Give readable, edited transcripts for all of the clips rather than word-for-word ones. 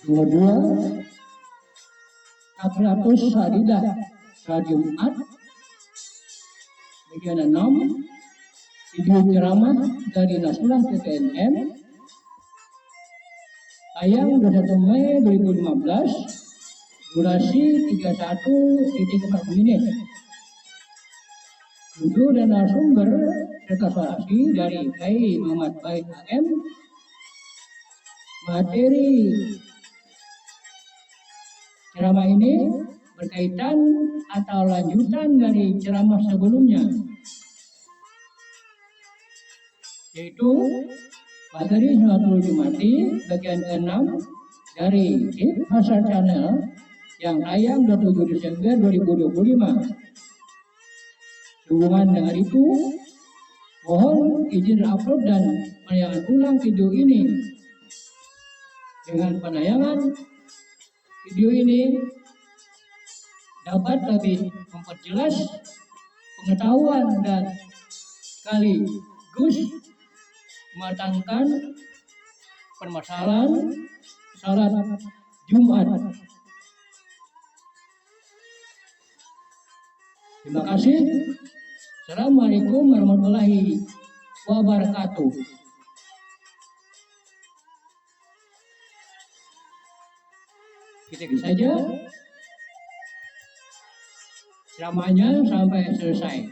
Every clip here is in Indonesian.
Nomor 2, Akratus Sadidah Jumat. Bagian 6, video ceramah dari Nasrullah TTNM tayang 21 Mei 2015, durasi 31,4 menit. Judul dan narasumber rekapitulasi dari Kiai Muhammad Baid AM. Materi ceramah ini berkaitan atau lanjutan dari ceramah sebelumnya, yaitu materi Salatul Jumati bagian ke-6 dari Hasar Channel yang tayang 27 Desember 2025. Sehubungan dengan itu, mohon izin upload dan penayangan ulang video ini. Dengan penayangan video ini dapat lebih memperjelas pengetahuan dan sekaligus mematangkan permasalahan salat Jumat. Terima kasih. Assalamualaikum warahmatullahi wabarakatuh. Kita saja ceramahnya sampai selesai.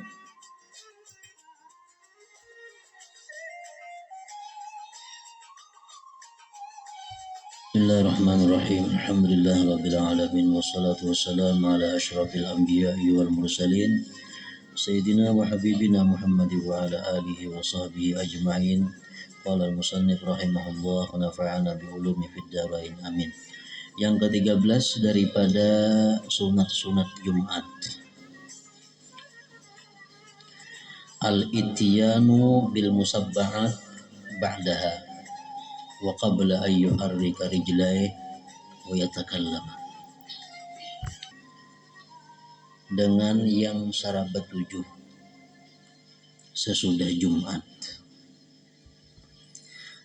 Bismillahirrahmanirrahim. Alhamdulillahirabbil alamin wassalatu wassalamu ala asyrafil anbiya'i wal mursalin sayyidina wa habibina Muhammad wa ala alihi wa sahbihi ajma'in. Qala al-musannif rahimahullah wa nafa'ana bi ulumi fid dharain amin. Yang ke-13 daripada sunat-sunat Jumat. Al-ityanu bil musabbahat ba'daha wa qabla an yuharrika rijlaihi wa yatakallama. Dengan yang sarabat 7 sesudah Jumat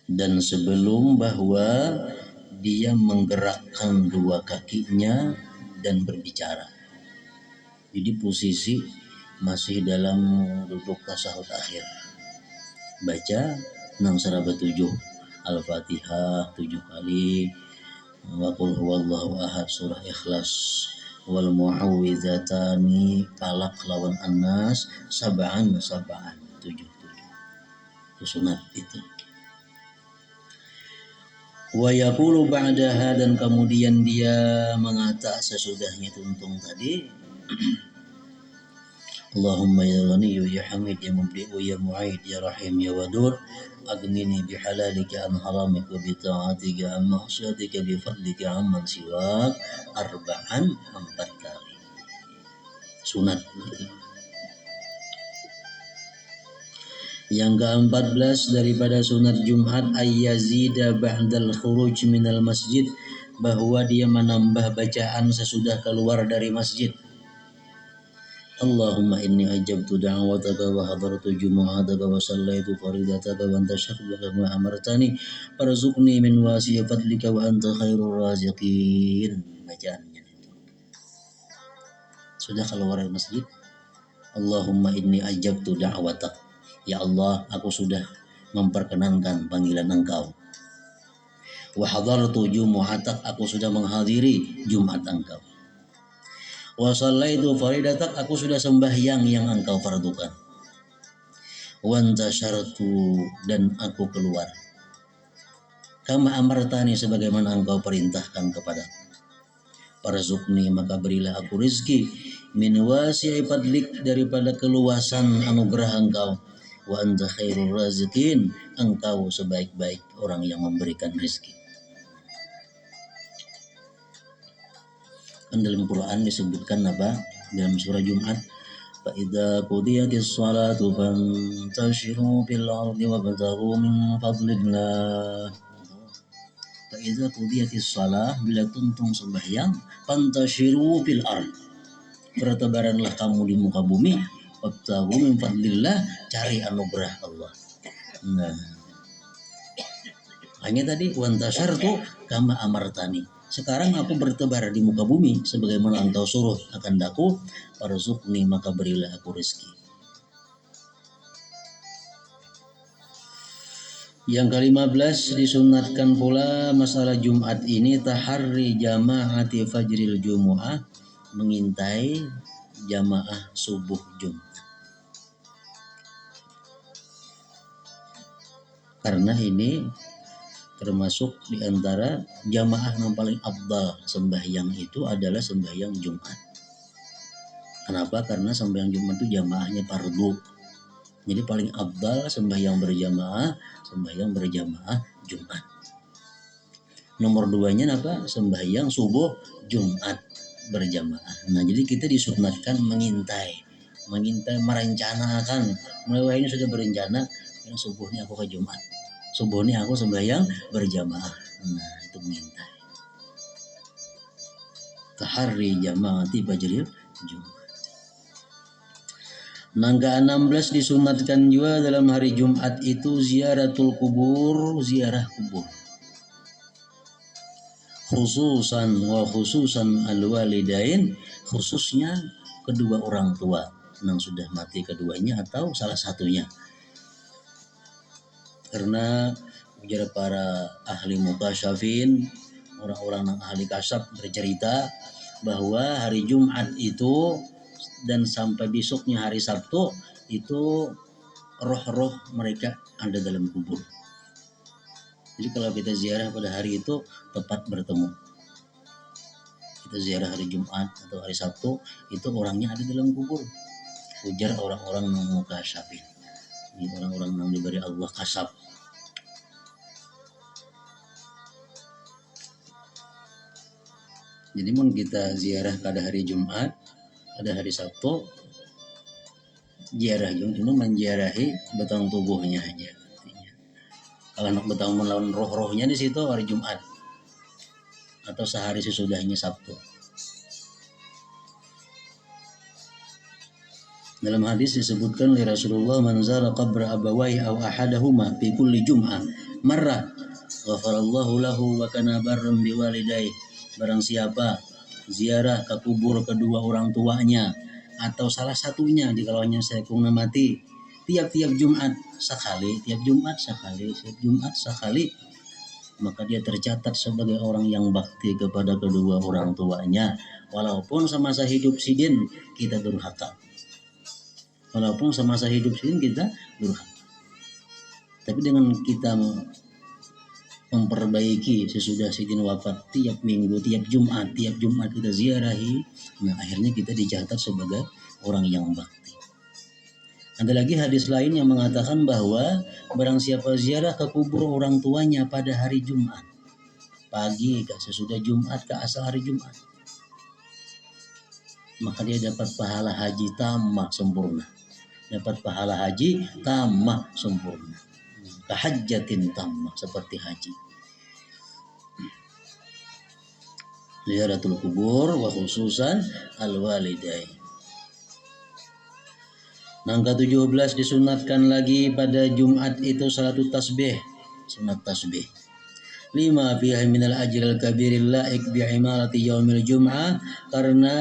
dan sebelum bahwa dia menggerakkan dua kakinya dan berbicara. Jadi posisi masih dalam duduk tasyahud akhir. Baca 6 sarabat 7, Al-Fatihah 7 kali, wa qul huwallahu ahad, surah Ikhlas, wal muawwizatani, Falaq lawan An-Nas, sab'an 7. Itu sunat itu. Wa yaqulu ba'daha, dan kemudian dia mengata sesudahnya tuntung tadi, Allahumma ya Ghaniyyu ya Hamid ya Mubdi'u ya Mu'id ya Rahim ya Wadud, aghnini bihalalika an haramika bi ta'atika an ma'siyatika bi fadlika amman siwak, arba'an 4 kali. Sunat. Yang ke-14 daripada sunat Jumat, ayyazida ba'dal khuruj minal masjid, bahwa dia menambah bacaan sesudah keluar dari masjid. Allahumma inni ajabtu da'wataka wa hadartu jumu'ataka wa sallaitu faridataka wa anta syahidaka ma amartani farzuqni min wasi'i fadlika wa anta khairur raziqin. Bacaannya sudah keluar dari masjid, Allahumma inni ajabtu da'watak, ya Allah, aku sudah memperkenankan panggilan Engkau. Wa hadartu jumu'atak, aku sudah menghadiri Jumat Engkau. Wa sallaitu faridatak, aku sudah sembahyang yang Engkau fardukan. Wa antasyartu, dan aku keluar. Kama amartani, sebagaimana Engkau perintahkan kepadaku. Farzuqni, maka berilah aku rizki, min wasi'i fadlik, daripada keluasan anugerah Engkau. Wa anta khairur raziqin, Engkau sebaik-baik orang yang memberikan rezeki. Kan dalam Quran disebutkan apa? Dalam surah Jumat, fa idza qudiyatis shalatu fantashiru fil ardi wabtaghu min fadlillah. Fa idza qudiyatis shalah, bila tuntung sembahyang, fantashiru fil ardi, bertebaranlah kamu di muka bumi, wabtaghu min fadlillah, cari anugerah Allah. Nah, hanya tadi wantashartu kama amartani, Sekarang aku bertebar di muka bumi sebagaimana engkau suruh akan daku, warzuqni maka berilah aku rezeki. Yang ke-15 disunatkan pula masalah Jumat ini taharri jamaati fajril jumu'ah, mengintai jamaah subuh Jumat. Karena ini termasuk di antara jamaah yang paling afdal sembahyang itu adalah sembahyang Jumat. Kenapa? Karena sembahyang Jumat itu jamaahnya fardu. Jadi paling afdal sembahyang berjamaah Jumat. Nomor 2-nya apa? Sembahyang subuh Jumat berjamaah. Nah, jadi kita disunatkan mengintai, merencanakan. Mulai ini sudah berencana, yang subuhnya aku ke Jumat. Subuhnya aku sembahyang berjamaah. Nah, itu mengintai. Taharri jamaati fajril Jumat. Nangga 16 disunatkan juga dalam hari Jumat itu ziaratul kubur, ziarah kubur. Khususan al-walidain, khususnya kedua orang tua yang sudah mati keduanya atau salah satunya. Karena ujar para ahli mukasyafin, orang-orang yang ahli kasab bercerita bahwa hari Jumat itu dan sampai besoknya hari Sabtu itu roh-roh mereka ada dalam kubur. Jadi kalau kita ziarah pada hari itu tepat bertemu. Kita ziarah hari Jumat atau hari Sabtu itu orangnya ada dalam kubur. Ujar orang-orang yang mukasyafin. Ini orang-orang yang diberi Allah kasab. Jadi mun kita ziarah pada hari Jumat, pada hari Sabtu, ziarah cuma menziarahi batang tubuhnya aja. Kalau anak batang melawan roh-rohnya di situ hari Jumat atau sehari sesudahnya Sabtu. Dalam hadis disebutkan oleh Rasulullah, man zara qabra abawaihi aw ahadahuma fi kulli jum'ah marrah ghafarallahu lahu wa kana barran biwalidayhi. Barang siapa ziarah ke kubur kedua orang tuanya atau salah satunya dikalaunya sayakuna mati tiap-tiap Jumat sekali, maka dia tercatat sebagai orang yang bakti kepada kedua orang tuanya, walaupun semasa hidup sidin kita durhaka. Tapi dengan kita memperbaiki sesudah sidin wafat tiap minggu, tiap Jumat kita ziarahi, nah akhirnya kita dicatat sebagai orang yang bakti. Ada lagi hadis lain yang mengatakan bahwa barang siapa ziarah ke kubur orang tuanya pada hari Jumat, pagi ke sesudah Jumat ke asal hari Jumat, maka dia dapat pahala haji tamat sempurna. Kahajjatin tammah, seperti haji. Ziaratul kubur wa khususan al-walidain. Nangka 17 disunatkan lagi pada Jumat itu salatut tasbih, sunat tasbih. 5 fiha minal ajril kabiril laik bi'imarati yaumil jum'ah, karena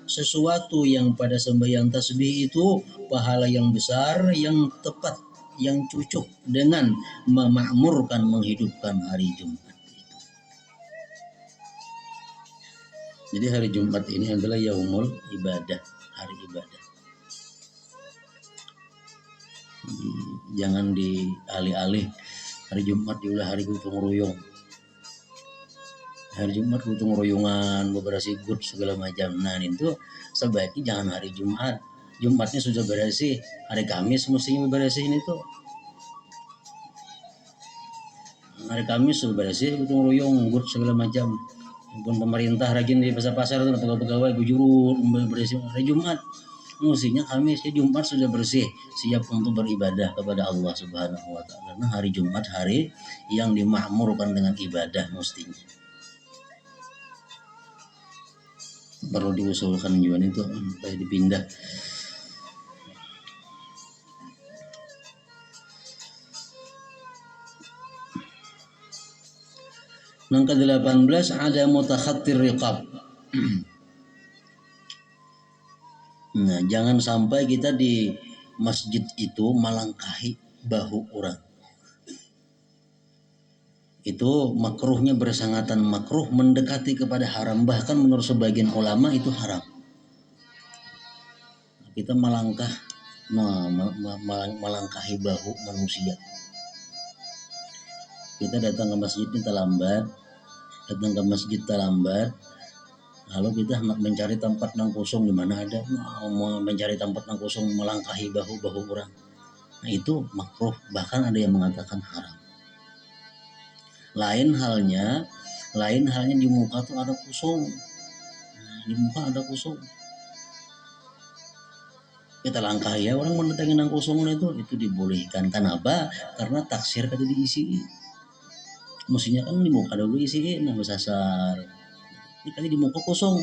sesuatu yang pada sembahyang tasbih itu pahala yang besar, yang tepat, yang cocok dengan memakmurkan, menghidupkan hari Jumat. Jadi hari Jumat ini adalah yaumul ibadah, hari ibadah. Jangan dialih-alih. Hari Jumat juga hari gotong royong. Hari Jumat gotong royongan, bebersih good segala macam. Nah itu sebaiknya jangan hari Jumat. Jumatnya sudah bersih, hari Kamis mestinya bersih ini tuh. Hari Kamis sudah bersih, gotong royong, good segala macam. Pun pemerintah rajin di pasar-pasar itu pegawai-pegawai gujurut bersih. Hari Jumat mestinya Kamis, Jumat sudah bersih, siap untuk beribadah kepada Allah Subhanahu wa taala. Karena hari Jumat hari yang dimakmurkan dengan ibadah mestinya. Perlu diusulkan juga itu supaya dipindah. Yang ke-18 ada mutakhattir riqab. Nah, jangan sampai kita di masjid itu melangkahi bahu orang. Itu makruhnya bersangatan makruh, mendekati kepada haram. Bahkan menurut sebagian ulama itu haram. Kita melangkahi bahu manusia. Kita datang ke masjid ini terlambat, lalu kita mencari tempat yang kosong, di mana ada mencari tempat yang kosong melangkahi bahu orang. Nah, itu makruh, bahkan ada yang mengatakan haram. Lain halnya di muka tuh ada kosong. Nah, di muka ada kosong. Kita langkahi ya orang mendatangi nang kosong itu dibolehkan. Kenapa? Karena taksir kata diisi. Mestinya kan di muka dulu isi, nah bersasar. Ini kali di muka kosong.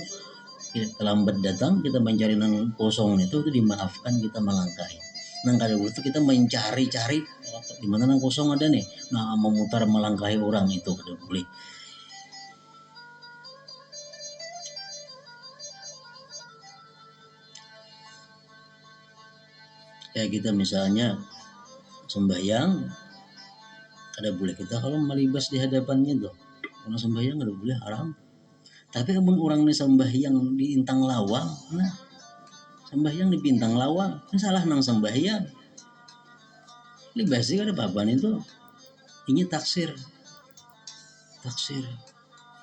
Kita terlambat datang, kita mencari nang kosong itu dimaafkan, kita melangkahi. Nang kali itu kita mencari-cari di mana nang kosong ada nih. Nah, memutar melangkahi orang itu kada boleh. Kayak kita misalnya sembahyang, kada boleh kita kalau melibas di hadapannya tuh. Kalau sembahyang kada boleh, haram. Tapi amun orang ini sembahyang di intang lawang, nah sembahyang di bintang lawang, ini salah nang sembahyang. Libas sih kada apa-apa itu. Ini taksir.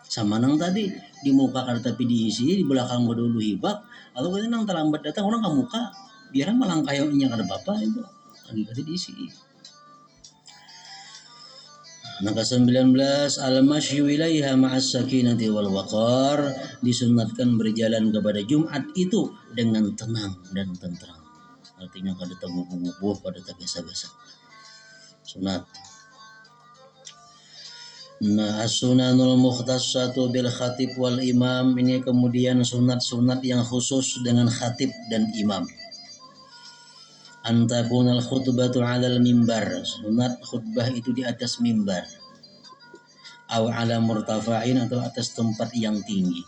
Sama nang tadi di muka kada tapi diisi, di belakang dulu hibak, atau kita nang terlambat datang orang ke muka, biar melangkahnya kada apa-apa itu. Lagi kada diisi. Nah, ke-19 al-masyu ilaiha ma'as sakinati wal waqar, disunatkan berjalan kepada Jumat itu dengan tenang dan tentram. Artinya kada tegubuh-gubuh, kada tergesa-gesa. Sunat. Nah, as-sunanul mukhtassatu bil khatib wal imam, ini kemudian sunat-sunat yang khusus dengan khatib dan imam. Antakunal khutbatu 'alal mimbar, sunat khutbah itu di atas mimbar. Aw 'ala murtafa'in, atau atas tempat yang tinggi.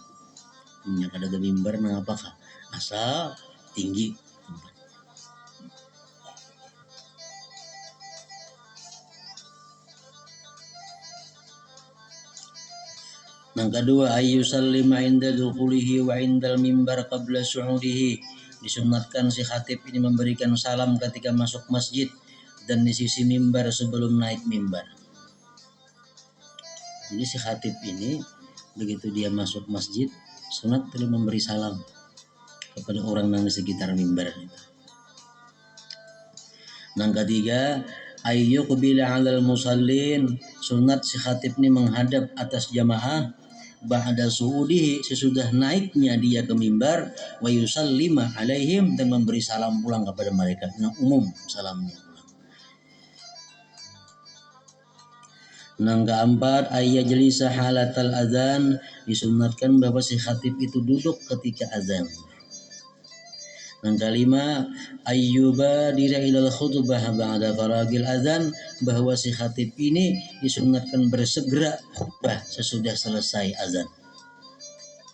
Nya kada ada mimbar nang apakah? Asal tinggi tempat. Nang kedua, ayyusallima inda dukhulihi wa indal mimbar qabla su'udihi. Disunatkan si khatib ini memberikan salam ketika masuk masjid dan di sisi mimbar sebelum naik mimbar. Jadi si khatib ini begitu dia masuk masjid, sunat perlu memberi salam kepada orang yang di sekitar mimbar itu. Nang ketiga, ayyuqbila 'alal musallin, sunat si khatib ini menghadap atas jamaah ba'da su'udihi, sesudah naiknya dia ke mimbar, wa yusallima alaihim, dan memberi salam pulang kepada mereka. Yang umum salamnya pulang. Nang keempat, ayyajlisa halatal azan, disunatkan bahwa si khatib itu duduk ketika azan. Yang kelima, ayyubadira ilal khutbah ba'da faragil azan, bahwa si khatib ini disunatkan bersegera khutbah sesudah selesai azan.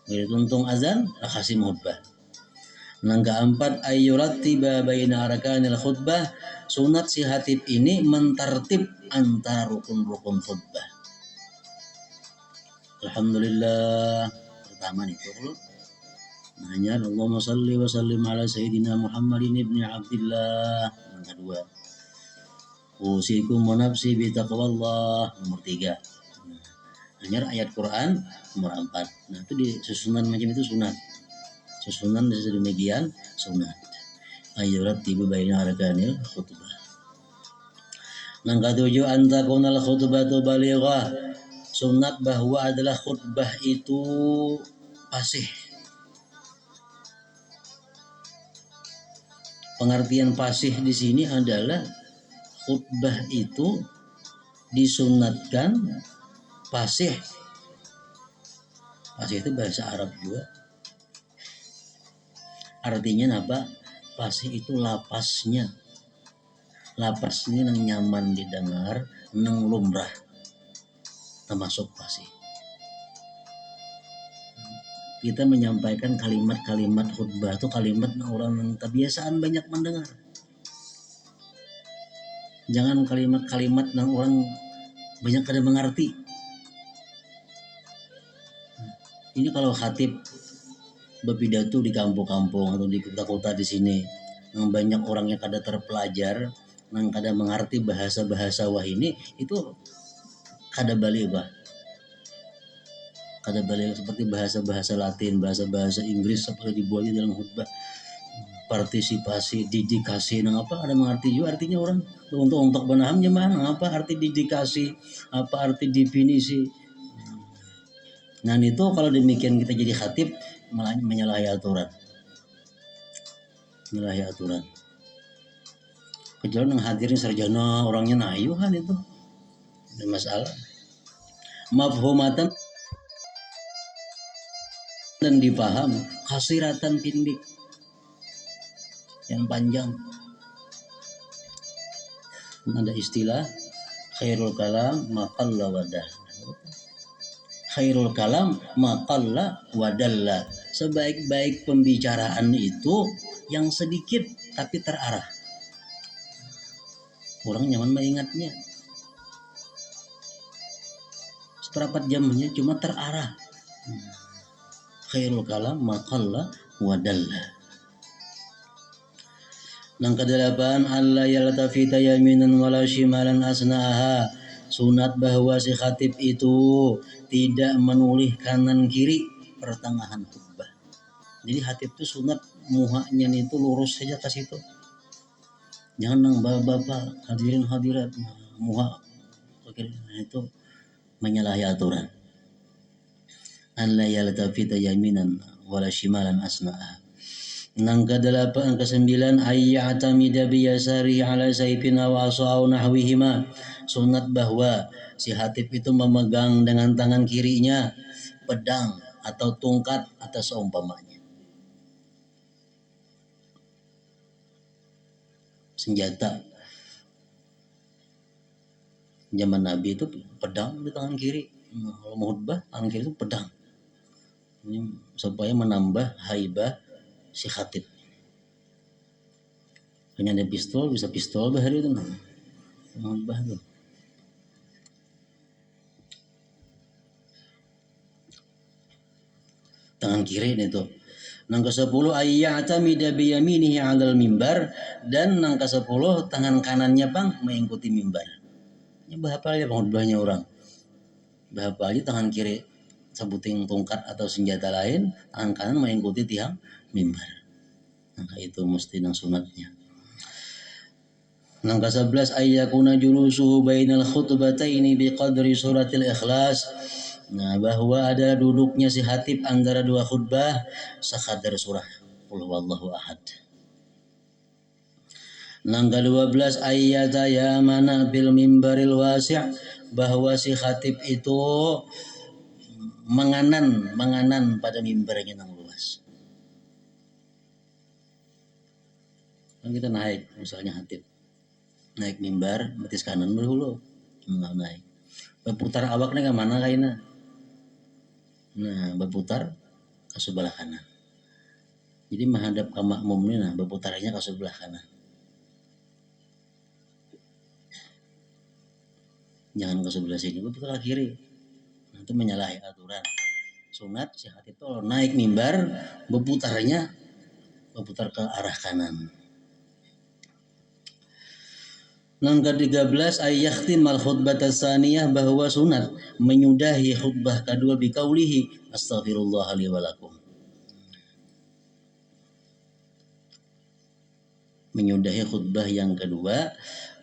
Begitu untung azan, kasih khutbah. Yang keempat, ayyurattiba baina arkanil khutbah, sunat si khatib ini mentertib antara rukun-rukun khutbah. Alhamdulillah, pertama nih tuh. Hanya Allahumma salli wa sallim ala sayyidina Muhammadin ibni Abdillah. Yang kedua, usikum wa nafsi bi taqwallah. Nomor 3. Hanya ayat Quran nomor 4. Nah, itu di susunan macam itu sunat. Susunan sedemikian sunat. Ayyurat tibu baina arkanil khutbah. Yang ketujuh, antakunal khutbatu balighah. Sunat bahwa adalah khutbah itu fasih. Pengertian fasih di sini adalah khutbah itu disunatkan fasih. Fasih itu bahasa Arab juga. Artinya apa? Fasih itu lapasnya. Lapasnya yang nyaman didengar, nang lumrah. Termasuk fasih. kita menyampaikan kalimat-kalimat khutbah itu kalimat orang yang kebiasaan banyak mendengar. Jangan kalimat-kalimat yang orang banyak kada mengerti. Ini kalau khatib berpidato di kampung-kampung atau di kota-kota di sini, yang banyak orang yang kada terpelajar, yang kada mengerti bahasa-bahasa wah ini, itu kada balik bah. Kada balik seperti bahasa-bahasa Latin, bahasa-bahasa Inggris seperti dibuat di dalam khutbah. Partisipasi, dedikasi, nang apa ada mengerti juga artinya orang untuk benaham jemaah nang apa arti dedikasi, apa arti definisi. Nah itu kalau demikian kita jadi khatib malah menyalahi aturan. Menyalahi aturan. Kecuali yang hadirin sarjana orangnya nayuhan itu. Ada masalah. Mafhumatan dan dipaham, khasiratan pindik yang panjang. Ada istilah khairul kalam maqalla wadah. Khairul kalam maqalla wadalla. Sebaik-baik pembicaraan itu yang sedikit tapi terarah. Orang nyaman mengingatnya. Seperempat jamnya cuma terarah. Khairul kalam maqalla wadalla. Yang kedelapan, alla yaltafita yaminan wala shimalan asna'aha. Sunat bahwa si khatib itu tidak menoleh kanan kiri pertengahan khutbah. Jadi khatib itu sunat muhanya itu lurus saja ke situ. Jangan nang bapak-bapak hadirin hadirat muha itu menyalahi aturan. Alla yaltafita yaminan wala shimalan asna'aha. Nang kedelapan kesembilan ayya'tamida biyasari ala sayfina wa asa'u nahwihima. Sunat bahwa si khatib itu memegang dengan tangan kirinya pedang atau tongkat atau seumpamanya. Senjata. Zaman Nabi itu pedang di tangan kiri. Kalau mau khutbah tangan kiri itu pedang. Ini supaya menambah haibah si khatib. Hanya ada pistol, bisa pistol bahari itu nah. Khutbah itu. Tangan kiri itu. Nang ke-10 ayya'tamida bi yaminihi 'alal mimbar dan nang ke-10 tangan kanannya bang mengikuti mimbar. Ini bahapa aja khutbahnya orang. Bahapa aja tangan kiri sebuting tongkat atau senjata lain, tangan kanan mengikuti tiang mimbar. Nah itu mesti nang sunatnya. Nang ke-11 ayyakuna julusuhu bainal khutbataini biqadri suratil ikhlas. Nah bahwa ada duduknya si khatib antara dua khutbah sekadar surah Qul huwallahu ahad. Nang ke-12 ayyata ya mana bil mimbaril wasi' bahwa si khatib itu menganan pada mimbarnya yang luas. Kan kita naik misalnya khatib naik mimbar betis kanan dulu naik berputar awaknya ke mana kayaknya. Nah berputar ke sebelah kanan. Jadi menghadap ke makmum ini nah berputarnya ke sebelah kanan. Jangan ke sebelah sini, berputar ke kiri. Nah, itu menyalahi aturan. Sunat si khatib itu kalau naik mimbar berputarnya berputar ke arah kanan. Nang ke-13 ayyakhtimal khutbata tsaniyah bahwa sunat menyudahi khutbah kedua biqaulihi astaghfirullah li wa lakum. Menyudahi khutbah yang kedua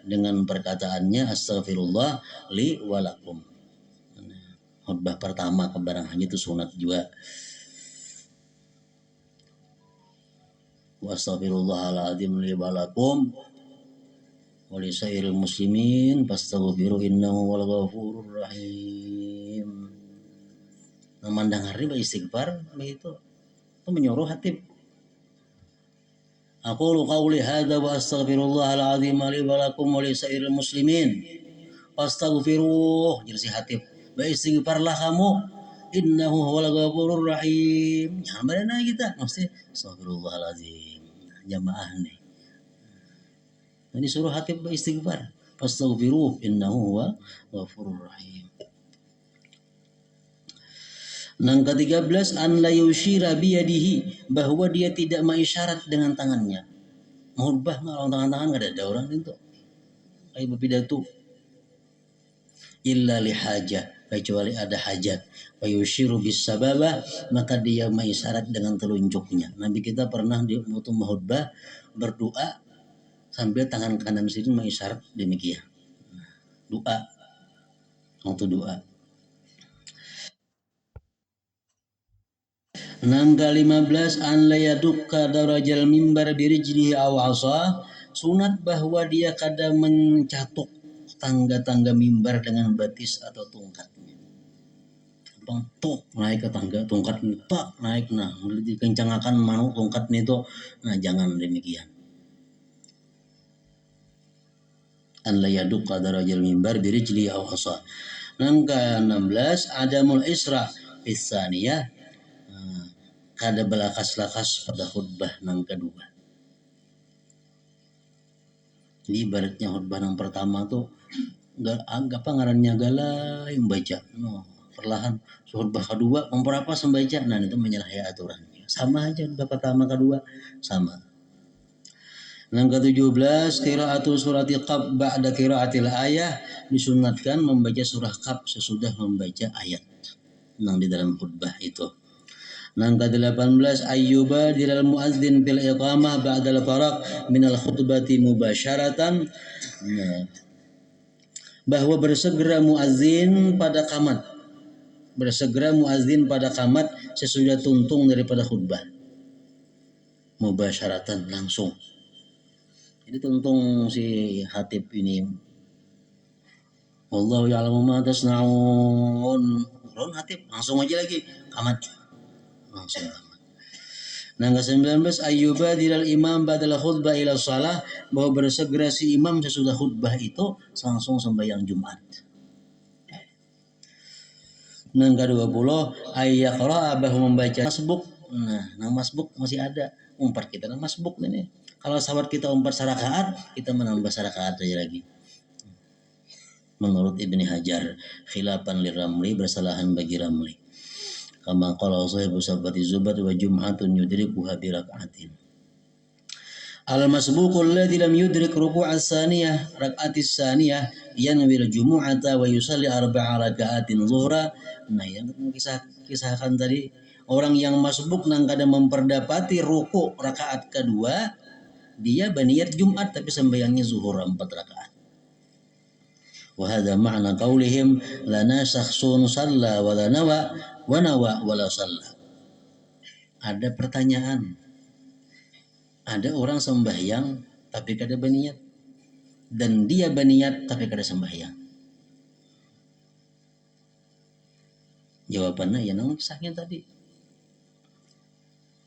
dengan perkataannya astaghfirullah li wa lakum. Khutbah pertama kebarangannya itu sunat juga. Wa astaghfirullahaladzim li wa lakum walisairil muslimin fastaghfiru innahu wal ghafurur rahim. Memandang hari beristighfar begitu. Itu menyuruh khatib. Aqulu qawli hadza wa astaghfirullahal azim li wa lakum walisairil muslimin fastaghfiruh. Jadi si khatib, beristighfarlah kamu innahu huwal ghafurur rahim. Jangan berenang kita, mesti astagfirullahalazim. Jamaah nih. Ini suruh hatib istighfar. Fastaghfiruh innahu huwal ghafurur rahim. Yang ke-13 an la yushira biyadihi, bahwa dia tidak mengisyarat dengan tangannya. Khutbah kalau tangan-tangan enggak ada orang itu. Kayak berpidato. Illa li hajah, kecuali ada hajat. Wa yushiru bis sababah, maka dia mengisyarat dengan telunjuknya. Nabi kita pernah di waktu khutbah berdoa sambil tangan kanan sini mengisyarat demikian. Doa. Waktu doa. Nangga 15 an la yadukka darajal mimbar birijlihi aw asa, sunat bahwa dia kadang mencatuk tangga-tangga mimbar dengan batis atau tongkatnya. Bang tok naik ke tangga tongkat tak naik, nah dikencangkan mau tongkatnya itu, nah jangan demikian. An la yadukka darajal mimbar birijlihi aw asa. Nangga 16 adamul isra fisaniyah, kada belakas-lakas pada khutbah yang kedua. Jadi ibaratnya khutbah yang pertama tuh apa ngarannya galai membaca, no, perlahan. Khutbah kedua memperapa membaca, nah itu menyalahi aturan. Sama aja khutbah pertama kedua sama. Yang ke-17 qiraatul surati qab ba'da qiraatil ayah, disunatkan membaca surah qab sesudah membaca ayat yang di dalam khutbah itu. Yang ke-18 ayyuba dilal muazzin fil iqamah ba'dal faraq minal khutbati mubasyaratan, bahwa bersegera muazzin pada qamat sesudah tuntung daripada khutbah, mubasyaratan langsung. Jadi tuntung si hatib ini, wallahu ya'lamu ma tasna'un, hatib langsung aja lagi qamat langsung. Nah, ke-19 ayyubadilal imam ba'dal khutbah ila shalah, bahwa bersegera si imam sesudah khutbah itu langsung sembahyang Jumat. Nah, ke-20 ayyaqra'a, bahwa membaca masbuk. Nah, masbuk masih ada. Umpat kita nah masbuk ini. Kalau sahabat kita umpat sarakaat, kita menambah sarakaat aja lagi. Menurut Ibni Hajar, khilafan liramli, bersalahan bagi Ramli. Kama qala sahibu sabati zubat wa jum'atun yudrikuha bi rak'atin. Al-masbuqu alladhi lam yudrik ruku'as saniyah rak'atis saniyah yanwil jumu'ata wa yusalli arba'a raka'atin zuhra. Nah, yang kisahkan tadi, orang yang masbuk nang kada memperdapati ruku' rakaat kedua, dia berniat Jumat tapi sembahyangnya zuhur 4 rakaat. Wa hadha ma'na qaulihim lana syakhsun shalla wa la nawa wa nawa wa la shalla. Ada pertanyaan. Ada orang sembahyang tapi kada berniat, dan dia berniat tapi kada sembahyang. Jawabannya ya nang kisahnya tadi.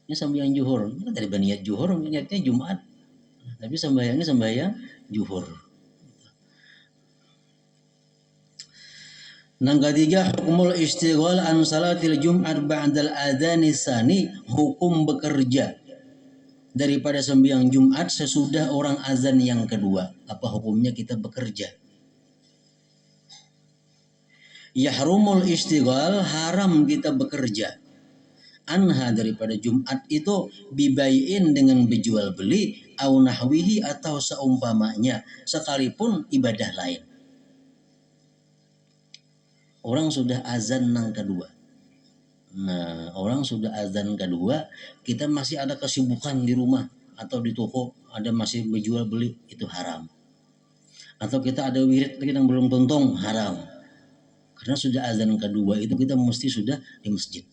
Ini sembahyang zuhur, tadi berniat zuhur, niatnya Jumat. Tapi sembahyangnya sembahyang zuhur. Yang ketiga, hukumul istighal an salatil Jum'at ba'dal adzani tsani, hukum bekerja daripada sembahyang Jumat sesudah orang azan yang kedua. Apa hukumnya kita bekerja? Yahrumul istighal, haram kita bekerja. Anha, daripada Jumat itu, bibai'in, dengan berjual beli, au nahwihi, atau seumpamanya, sekalipun ibadah lain. Orang sudah azan yang kedua. Nah, orang sudah azan kedua, kita masih ada kesibukan di rumah atau di toko, ada masih berjual beli, itu haram. Atau kita ada wirid lagi yang belum tuntung, haram. Karena sudah azan kedua itu kita mesti sudah di masjid.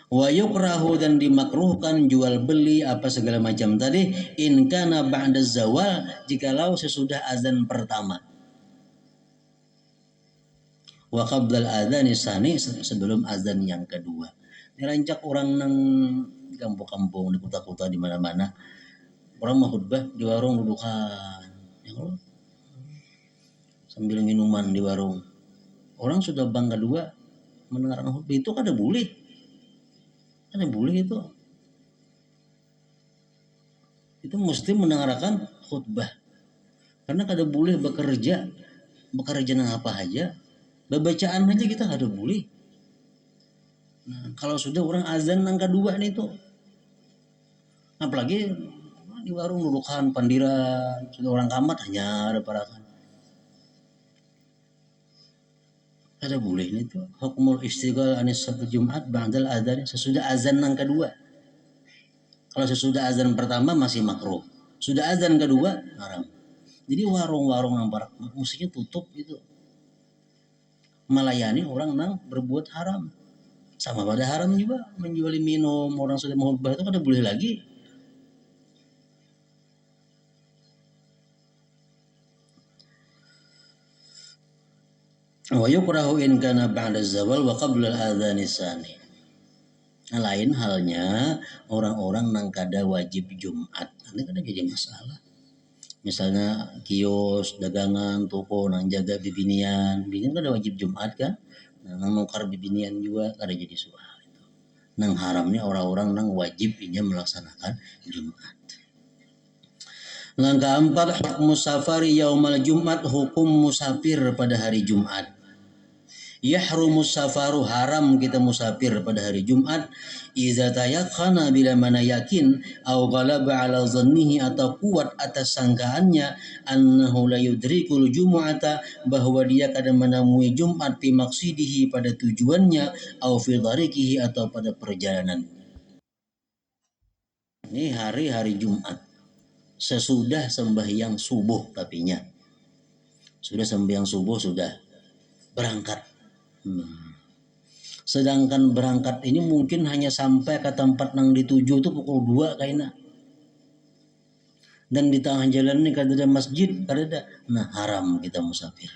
Wa yukrahu, dan dimakruhkan jual beli apa segala macam tadi, in kana ba'da zawal, jikalau sesudah azan pertama. Wa qabdal adzani tsani, sebelum azan yang kedua. Dirancak orang nang kampung-kampung, di kota-kota, di mana-mana, orang mau khutbah di warung dudukan. Ya Allah, sambil minuman di warung. Orang sudah bangga dua mendengarkan khutbah itu kada boleh. Kada boleh itu. Itu mesti mendengarkan khutbah. Karena kada boleh bekerja dengan apa aja. Bacaan aja kita kada boleh. Nah, kalau sudah orang azan yang kedua nih tuh, apalagi di warung dudukan pandiran, sudah orang kamat hanya ada parakan. Kada boleh nih tuh. Hukmul istighal anis salat Jumat ba'dal adzan, sesudah azan yang kedua. Kalau sesudah azan pertama masih makruh. Sudah azan kedua haram. Jadi warung-warung yang musiknya tutup itu. Melayani orang yang berbuat haram. Sama pada haram juga menjual minum, orang sudah mau khutbah itu kada boleh lagi. Wa yukrahu in kana ba'da zawal wa qabla al-adzan tsani. Nah, lain halnya orang-orang nang kada wajib Jumat. Ini kada jadi masalah. Misalnya kios, dagangan, toko nang jaga bibinian, bibinian kada wajib Jumat kan? Nah, nang nukar bibinian juga kada jadi soal itu. Nang haramnya orang-orang nang wajib inya melaksanakan Jumat. Langkah 4, hukum musafari yaumal Jumat, hukum musafir pada hari Jumat. Yahrumus safaru, haram kita musafir pada hari Jumat iza tayakkana, bila mana yakin, au ghalaba ala dhannihi, atau kuat atas sangkaannya, annahu la yudrikul jumu'ata, bahwa dia kadang menemui Jumat fi maqsidihi, pada tujuannya, au fi dharikihi, atau pada perjalanan. Ini hari-hari Jumat sesudah sembahyang subuh, tapinya sudah sembahyang subuh sudah berangkat. Sedangkan berangkat ini mungkin hanya sampai ke tempat yang dituju itu pukul 2 kayaknya. Dan di tengah jalan ini kada ada masjid, kada ada. Nah, haram kita musafir.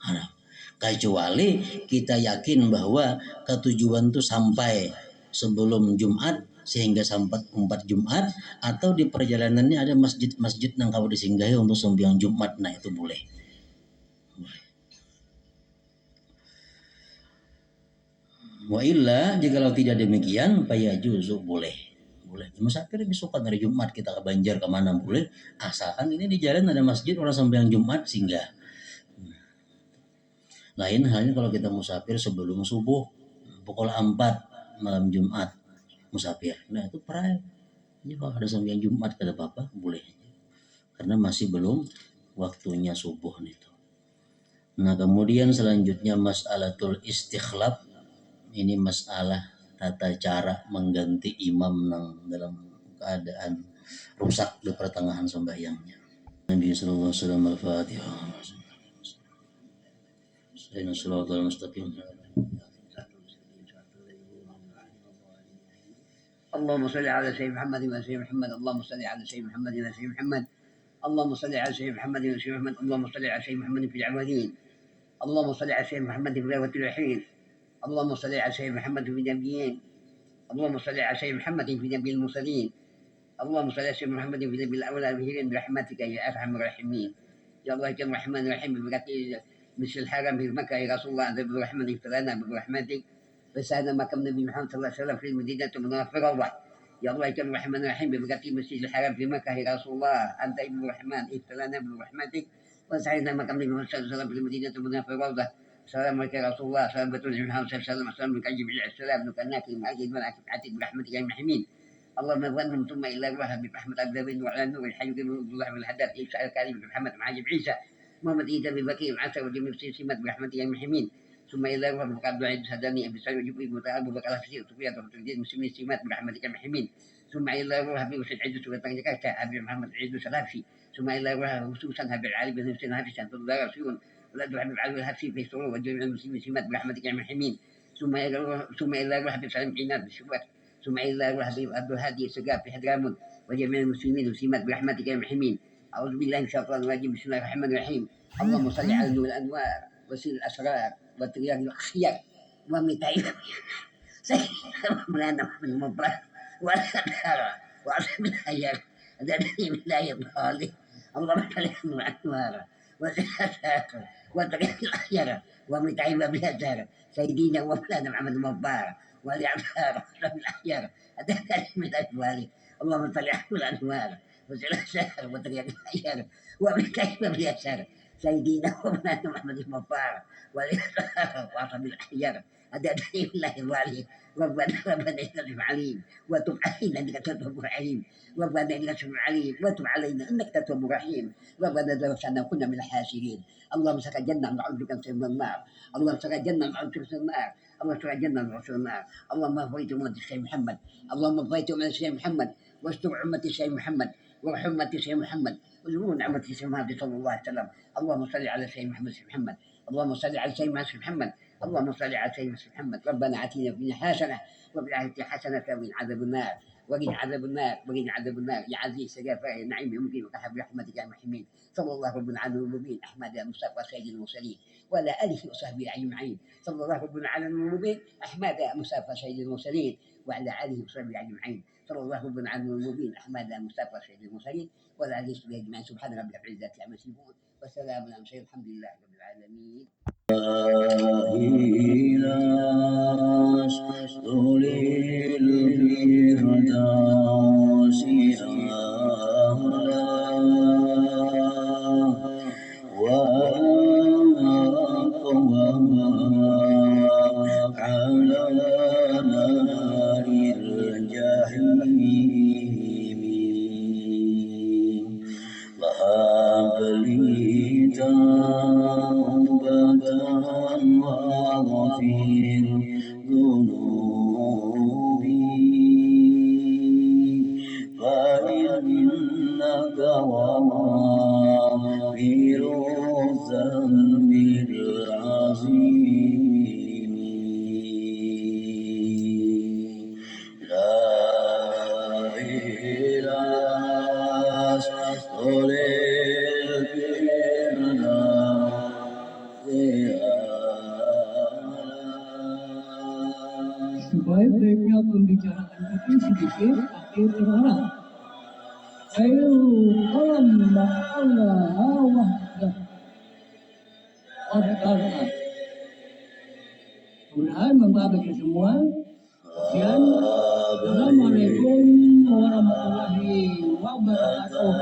Haram. Kecuali kita yakin bahwa ketujuan itu sampai sebelum Jumat sehingga sampai 4 Jumat, atau di perjalanannya ada masjid-masjid yang kau disinggahi untuk sembahyang Jumat. Nah, itu boleh. Wa illa, jikalau tidak demikian, fayajuzu, boleh. Musafir besokan hari Jumat kita ke Banjar kemana boleh, asalkan ini di jalan ada masjid orang sembahyang Jumat singgah. Lain halnya kalau kita musafir sebelum subuh pukul 4 malam Jumat musafir. Nah itu perai. Ini kalau ada sembahyang Jumat kada apa-apa, boleh. Karena masih belum waktunya subuh itu. Nah kemudian selanjutnya mas'alatul istikhlaf. Ini masalah tata cara mengganti imam dalam keadaan rusak di pertengahan sembahyangnya. Nabi sallallahu alaihi wasallam al-Fatihah. Sayyidina shiratal mustaqim. اللهم صل على سيدنا محمد وعلى سيدنا محمد. اللهم صل على سيدنا محمد وعلى سيدنا محمد. اللهم صل على سيدنا محمد وعلى سيدنا محمد. اللهم صل على سيدنا محمد في الأولين. اللهم صل على سيدنا محمد في الآخرة والحين. اللهم صل على سيدنا محمد في النبيين. اللهم صل على سيدنا محمد في نبي المرسلين. اللهم صل على سيدنا محمد في نبي الأولى والآخرين برحمتك يا أرحم الراحمين. يا الله يا الرحمن الرحيم ببركة مثل الحرم في مكة يا رسول الله أنزل برحمتك اغفر لنا برحمتك فسألنا ما كم نبي محمد صلى الله عليه وسلم في المدينة المنورة الله. يا الله يا الرحمن الرحيم ببركة مسجد الحرم في مكة يا رسول الله أنت ابن الرحمن اغفر لنا برحمتك وسألنا ما كم نبي محمد صلى الله عليه وسلم في المدينة المنورة الله. السلام عليك يا رسول الله. سلام بتوجه محمد صلى الله عليه وسلم. السلام عليك جبريل عليه السلام. نكناك معجد منعك عتيق برحمتك يا المحمين. اللهم ظنهم ثم إلى الوهب برحمة عبد وعلى النور الحي من الله والحدث عيسى الكريم محمد مع جبريل عيسى محمد عيسى ببكير عسى وجميع سمات برحمتك يا المحمين. ثم إلى الوهب فقد دعيت سداني أبي سعيد وجبريل متعب وبقى في سفيان وتجديد مسلمين سمات برحمتك يا المحمين. ثم إلى الوهب وسيد عيد سلطان جكاكا أبي محمد عيد سلافي. ثم إلى الوهب خصوصا أبي العلي بن حسين هافي سنت الله رسول ولا دعاء بالعلي والهفي في سرور وجميع المسلمين سمات برحمتك يا المحمين. ثم إلى الوهب بسلام عناد بالشبات. ثم إلى الوهب عبد الهادي السقاف في حضرموت وجميع المسلمين وسمات برحمتك يا المحمين. أعوذ بالله من الشيطان الرجيم. بسم الله الرحمن الرحيم. اللهم صل على نور الأنوار وسيل الأسرار وترياق الأخيار ومتعين سيدنا مولانا محمد المبارك وعلى الدار وعلى الحياة الذي لا يضال. اللهم صل على نور الأنوار والآخرة والطريق الآخرة ومتعب بالأثر سيدنا ومولانا محمد المبارك والأعمار في الأخيرة أتاك من أجوالك اللهم صل على الأنوار وسل السهر وطريق الأخيرة ومتعب بالأثر سيدنا ومولانا محمد المبارك والأعمار وصل الأخيرة أتاك الله الوالي ربنا إنك عليم وتب علينا إنك تتوب رحيم ربنا إنك تتوب عليم وتب علينا إنك تتوب رحيم ربنا ذوقنا كنا من الحاسرين اللهم سك الجنة نعوذ بك من النار اللهم سك الجنة نعوذ بك من النار اللهم سك الجنة نعوذ من النار اللهم اغفر أمة الشيخ محمد اللهم اغفر أمة الشيخ محمد واستر أمة الشيخ محمد وارحم أمة الشيخ محمد وزور نعمة الشيخ محمد صلى الله عليه وسلم اللهم صل على سيدنا محمد اللهم صل على سيدنا محمد اللهم صل على سيدنا محمد ربنا آتنا في الدنيا حسنة وفي الآخرة حسنة وقنا عذاب النار وقنا عذاب النار وقنا عذاب النار يا عزيز سجافة النعيم يمكن وتحب برحمتك يا محمين صلى الله ربنا على المؤمنين أحمد مصطفى سيد المرسلين وعلى آله وصحبه أجمعين صلى الله ربنا على المؤمنين أحمد مصطفى سيد المرسلين وعلى آله وصحبه أجمعين صلى الله ربنا على المؤمنين أحمد مصطفى سيد المرسلين وعلى آله وصحبه أجمعين سبحان ربك رب العزة عما يصفون وسلام على المرسلين الحمد لله رب العالمين إلاس طولي الفردوس أعلى وأقوى على نار الجحيم وهب لي توبة واغفر ذنوبي فإنك غافر الذنب العظيم لا إله إلا Sebaik-baiknya pembicaraan itu sedikit akhir terharap. Ayo, Allah, Allah, wahdah. Wahdah. Mudah-mudahan membahagiakan semua. Sekian. Assalamualaikum warahmatullahi wabarakatuh.